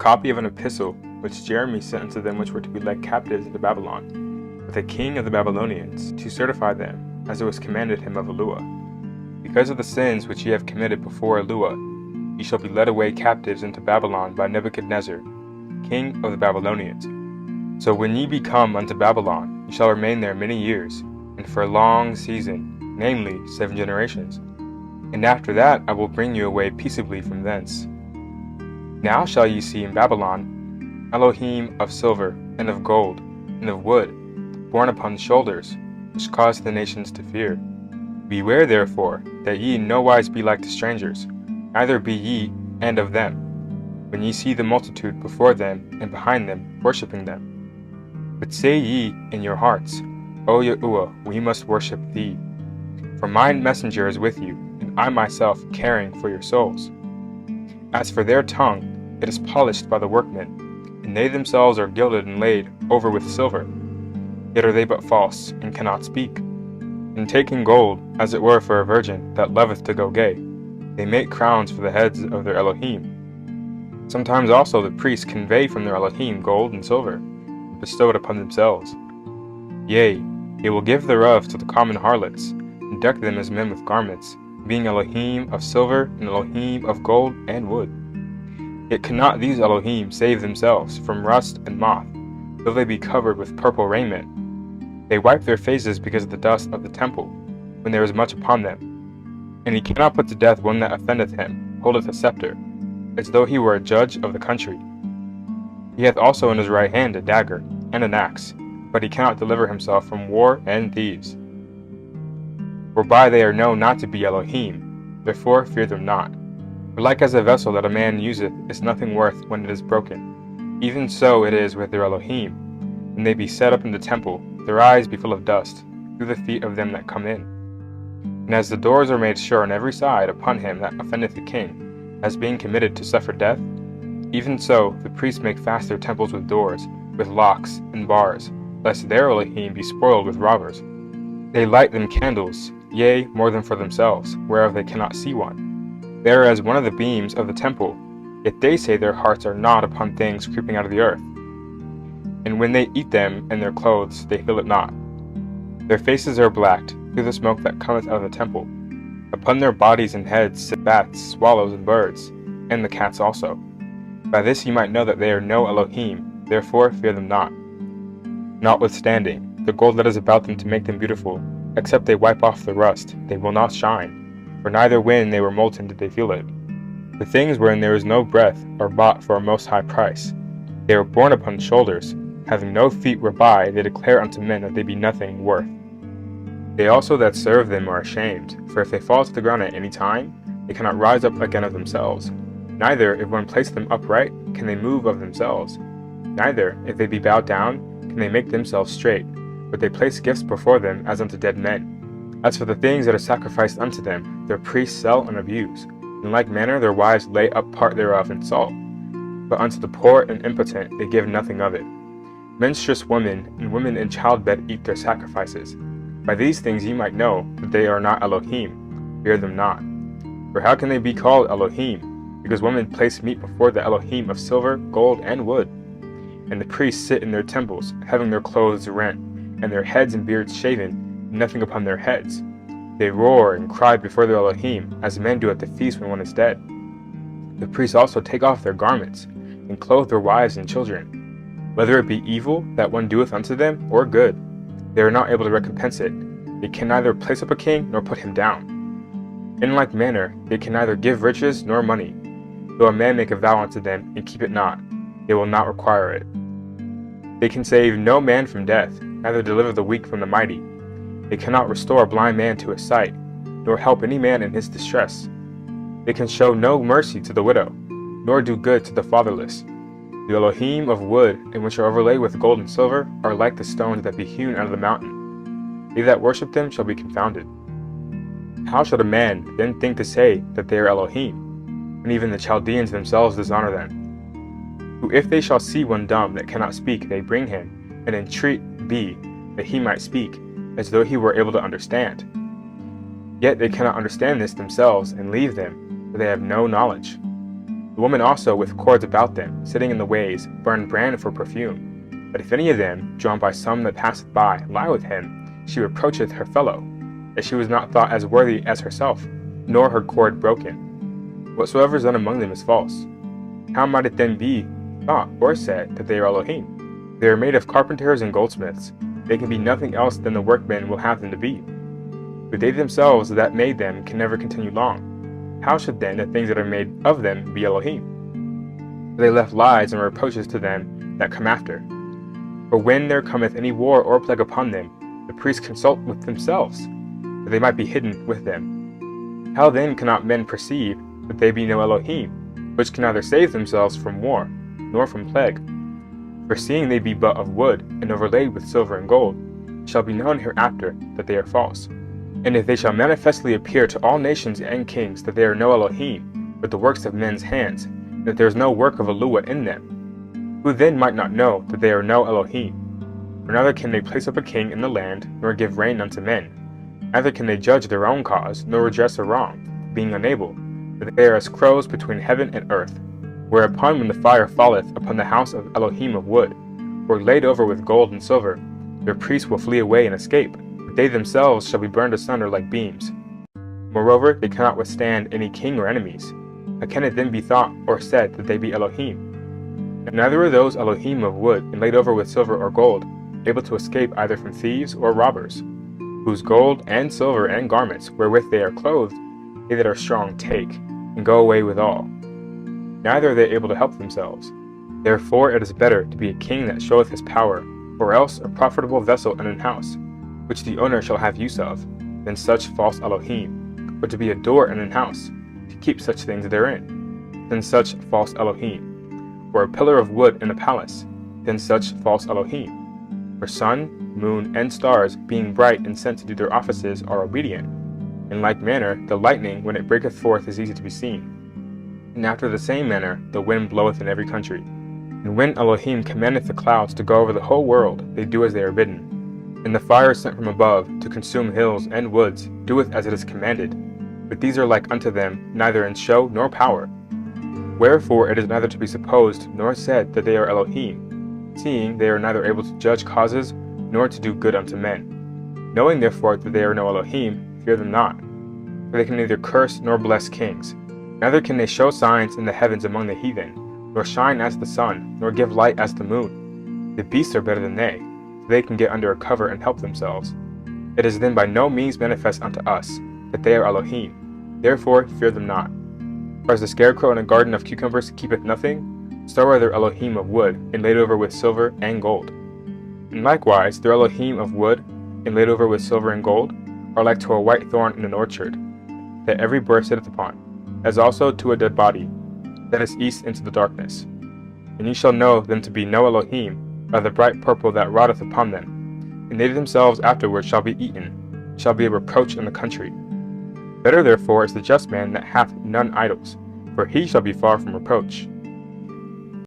copy of an epistle which Jeremy sent unto them which were to be led captives into Babylon, with the king of the Babylonians, to certify them, as it was commanded him of Eluah. Because of the sins which ye have committed before Eluah, ye shall be led away captives into Babylon by Nebuchadnezzar, king of the Babylonians. So when ye be come unto Babylon, ye shall remain there many years, and for a long season, namely 7 generations. And after that I will bring you away peaceably from thence. Now shall ye see in Babylon Elohim of silver, and of gold, and of wood, borne upon shoulders, which cause the nations to fear. Beware therefore, that ye in no wise be like to strangers, neither be ye and of them, when ye see the multitude before them and behind them worshipping them. But say ye in your hearts, O Yahuwah, we must worship thee. For mine messenger is with you, and I myself caring for your souls. As for their tongue, it is polished by the workmen, and they themselves are gilded and laid over with silver. Yet are they but false, and cannot speak. And taking gold, as it were for a virgin that loveth to go gay, they make crowns for the heads of their Elohim. Sometimes also the priests convey from their Elohim gold and silver, and bestow it upon themselves. Yea, they will give thereof to the common harlots, and deck them as men with garments, being Elohim of silver and Elohim of gold and wood. Yet cannot these Elohim save themselves from rust and moth, though they be covered with purple raiment. They wipe their faces because of the dust of the temple, when there is much upon them. And he cannot put to death one that offendeth him, holdeth a scepter, as though he were a judge of the country. He hath also in his right hand a dagger, and an axe, but he cannot deliver himself from war and thieves. Whereby they are known not to be Elohim, therefore fear them not. For like as a vessel that a man useth is nothing worth when it is broken, even so it is with their Elohim, when they be set up in the temple, their eyes be full of dust, through the feet of them that come in. And as the doors are made sure on every side upon him that offendeth the king, as being committed to suffer death, even so the priests make fast their temples with doors, with locks and bars, lest their Elohim be spoiled with robbers. They light them candles, yea, more than for themselves, whereof they cannot see one. They are as one of the beams of the temple, yet they say their hearts are not upon things creeping out of the earth. And when they eat them and their clothes, they feel it not. Their faces are blacked through the smoke that cometh out of the temple. Upon their bodies and heads sit bats, swallows, and birds, and the cats also. By this ye might know that they are no Elohim, therefore fear them not. Notwithstanding, the gold that is about them to make them beautiful, except they wipe off the rust, they will not shine, for neither when they were molten did they feel it. The things wherein there is no breath are bought for a most high price. They are borne upon shoulders, having no feet whereby they declare unto men that they be nothing worth. They also that serve them are ashamed, for if they fall to the ground at any time, they cannot rise up again of themselves. Neither, if one place them upright, can they move of themselves. Neither, if they be bowed down, can they make themselves straight, but they place gifts before them as unto dead men. As for the things that are sacrificed unto them, their priests sell and abuse. In like manner their wives lay up part thereof in salt. But unto the poor and impotent they give nothing of it. Menstruous women and women in childbed eat their sacrifices. By these things ye might know that they are not Elohim, fear them not. For how can they be called Elohim? Because women place meat before the Elohim of silver, gold, and wood. And the priests sit in their temples, having their clothes rent, and their heads and beards shaven, nothing upon their heads. They roar and cry before their Elohim, as men do at the feast when one is dead. The priests also take off their garments, and clothe their wives and children. Whether it be evil that one doeth unto them, or good, they are not able to recompense it. They can neither place up a king, nor put him down. In like manner, they can neither give riches nor money. Though a man make a vow unto them, and keep it not, they will not require it. They can save no man from death, neither deliver the weak from the mighty. They cannot restore a blind man to his sight, nor help any man in his distress. They can show no mercy to the widow, nor do good to the fatherless. The Elohim of wood, in which are overlaid with gold and silver, are like the stones that be hewn out of the mountain. They that worship them shall be confounded. How should a man then think to say that they are Elohim, when even the Chaldeans themselves dishonor them? Who if they shall see one dumb that cannot speak, they bring him, and entreat be, that he might speak, as though he were able to understand. Yet they cannot understand this themselves, and leave them, for they have no knowledge. The women also with cords about them, sitting in the ways, burn bran for perfume. But if any of them, drawn by some that passeth by, lie with him, she reproacheth her fellow, that she was not thought as worthy as herself, nor her cord broken. Whatsoever is done among them is false. How might it then be thought or said that they are Elohim? They are made of carpenters and goldsmiths. They can be nothing else than the workmen will have them to be. But they themselves that made them can never continue long. How should then the things that are made of them be Elohim? For they left lies and reproaches to them that come after. For when there cometh any war or plague upon them, the priests consult with themselves, that they might be hidden with them. How then cannot men perceive that they be no Elohim, which can neither save themselves from war, nor from plague? For seeing they be but of wood, and overlaid with silver and gold, it shall be known hereafter that they are false. And if they shall manifestly appear to all nations and kings that they are no Elohim, but the works of men's hands, that there is no work of Eluah in them, who then might not know that they are no Elohim? For neither can they place up a king in the land, nor give rain unto men. Neither can they judge their own cause, nor redress a wrong, being unable, for they are as crows between heaven and earth. Whereupon when the fire falleth upon the house of Elohim of wood, or laid over with gold and silver, their priests will flee away and escape, but they themselves shall be burned asunder like beams. Moreover, they cannot withstand any king or enemies. How can it then be thought or said that they be Elohim? And neither are those Elohim of wood and laid over with silver or gold able to escape either from thieves or robbers, whose gold and silver and garments wherewith they are clothed, they that are strong take, and go away withal. Neither are they able to help themselves. Therefore it is better to be a king that showeth his power, or else a profitable vessel in an house, which the owner shall have use of, than such false Elohim, or to be a door in an house, to keep such things therein, than such false Elohim, or a pillar of wood in a palace, than such false Elohim. For sun, moon, and stars, being bright and sent to do their offices, are obedient. In like manner, the lightning, when it breaketh forth, is easy to be seen. And after the same manner, the wind bloweth in every country. And when Elohim commandeth the clouds to go over the whole world, they do as they are bidden. And the fire sent from above, to consume hills and woods, doeth as it is commanded. But these are like unto them, neither in show nor power. Wherefore it is neither to be supposed nor said that they are Elohim, seeing they are neither able to judge causes, nor to do good unto men. Knowing therefore that they are no Elohim, fear them not. For they can neither curse nor bless kings. Neither can they show signs in the heavens among the heathen, nor shine as the sun, nor give light as the moon. The beasts are better than they, for they can get under a cover and help themselves. It is then by no means manifest unto us that they are Elohim. Therefore fear them not. For as the scarecrow in a garden of cucumbers keepeth nothing, so are their Elohim of wood, and laid over with silver and gold. And likewise their Elohim of wood, and laid over with silver and gold, are like to a white thorn in an orchard, that every bird sitteth upon, as also to a dead body, that is east into the darkness. And ye shall know them to be no Elohim, by the bright purple that rotteth upon them, and they themselves afterward shall be eaten, shall be a reproach in the country. Better therefore is the just man that hath none idols, for he shall be far from reproach.